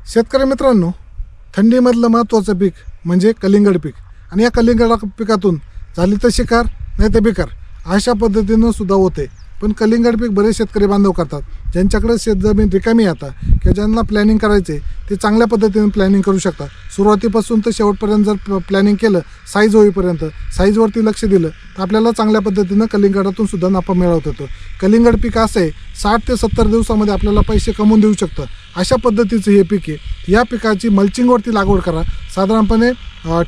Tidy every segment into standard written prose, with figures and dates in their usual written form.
शेतकरी मित्रांनो, थंडीमधलं महत्त्वाचं पीक म्हणजे कलिंगड पीक. आणि या कलिंगड पिकातून झाली तर शिकार नाही तर बेकार अशा पद्धतीनं सुद्धा होते. पण कलिंगड पीक बरेच शेतकरी बांधव करतात, ज्यांच्याकडे शेतजमीन रिकामी आता किंवा ज्यांना प्लॅनिंग करायचे ते चांगल्या पद्धतीने प्लॅनिंग करू शकतात. सुरुवातीपासून तर शेवटपर्यंत जर प्लॅनिंग केलं, साईज होईपर्यंत साईजवरती लक्ष दिलं तर आपल्याला चांगल्या पद्धतीनं कलिंगडातून सुद्धा नफा मिळवता येतो. कलिंगड पीक असं आहे 60 ते 70 दिवसामध्ये आपल्याला पैसे कमवून देऊ शकतं. अशा पद्धतीचं हे पीक आहे. या पिकाची मल्चिंगवरती लागवड करा. साधारणपणे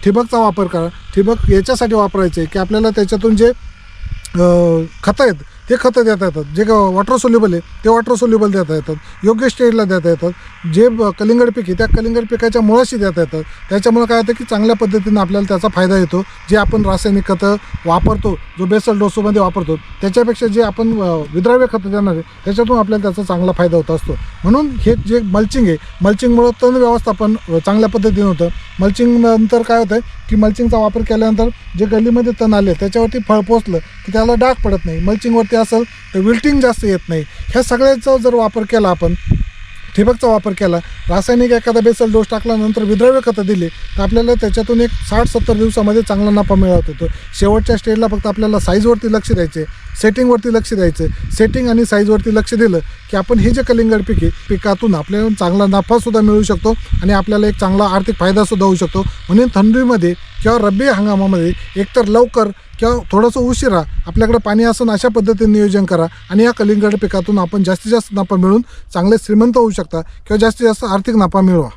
ठिबकचा वापर करा. ठिबक याच्यासाठी वापरायचे की आपल्याला त्याच्यातून जे खतं आहेत ते खतं देता येतात, जे वॉटर सोल्युबल आहे ते वॉटर सोल्युबल देता येतात, योग्य स्टेजला देता येतात. जे कलिंगड पीक आहे त्या कलिंगड पिकाच्या मुळाशी देता येतात. त्याच्यामुळे काय होतं की चांगल्या पद्धतीनं आपल्याला त्याचा फायदा येतो. जे आपण रासायनिक खतं वापरतो, जो बेसल डोसोमध्ये वापरतो, त्याच्यापेक्षा जे आपण विद्राव्य खतं देणार आहे त्याच्यातून आपल्याला त्याचा चांगला फायदा होत असतो. म्हणून हे जे मल्चिंग आहे, मल्चिंगमुळं तण व्यवस्थापन चांगल्या पद्धतीनं होतं. मल्चिंग नंतर काय होतं की मल्चिंगचा वापर केल्यानंतर जे गल्लीमध्ये तण आले त्याच्यावरती फळ पोचलं की त्याला डाग पडत नाही. मल्चिंगवरती असेल तर विल्टिंग जास्त येत नाही. ह्या सगळ्याचा जर वापर केला, आपण ठिबकचा वापर केला, रासायनिक एखादा बेसल डोस टाकल्यानंतर विद्राव्य खतं दिले तर आपल्याला त्याच्यातून एक 60-70 दिवसामध्ये चांगला नफा मिळवत होतो. शेवटच्या स्टेजला फक्त आपल्याला साईजवरती लक्ष द्यायचे, सेटिंगवरती लक्ष द्यायचं. सेटिंग आणि साईजवरती लक्ष दिलं की आपण हे जे कलिंगड पीक आहे पिकातून आपल्याला चांगला नफासुद्धा मिळू शकतो आणि आपल्याला एक चांगला आर्थिक फायदासुद्धा होऊ शकतो. म्हणून थंडीमध्ये किंवा रब्बी हंगामामध्ये एकतर लवकर किंवा थोडंसं उशिरा आपल्याकडे पाणी असून अशा पद्धतीने नियोजन करा आणि या कलिंगड पिकातून आपण जास्तीत जास्त नफा मिळून चांगले श्रीमंत होऊ शकता किंवा जास्तीत जास्त आर्थिक नफा मिळवा.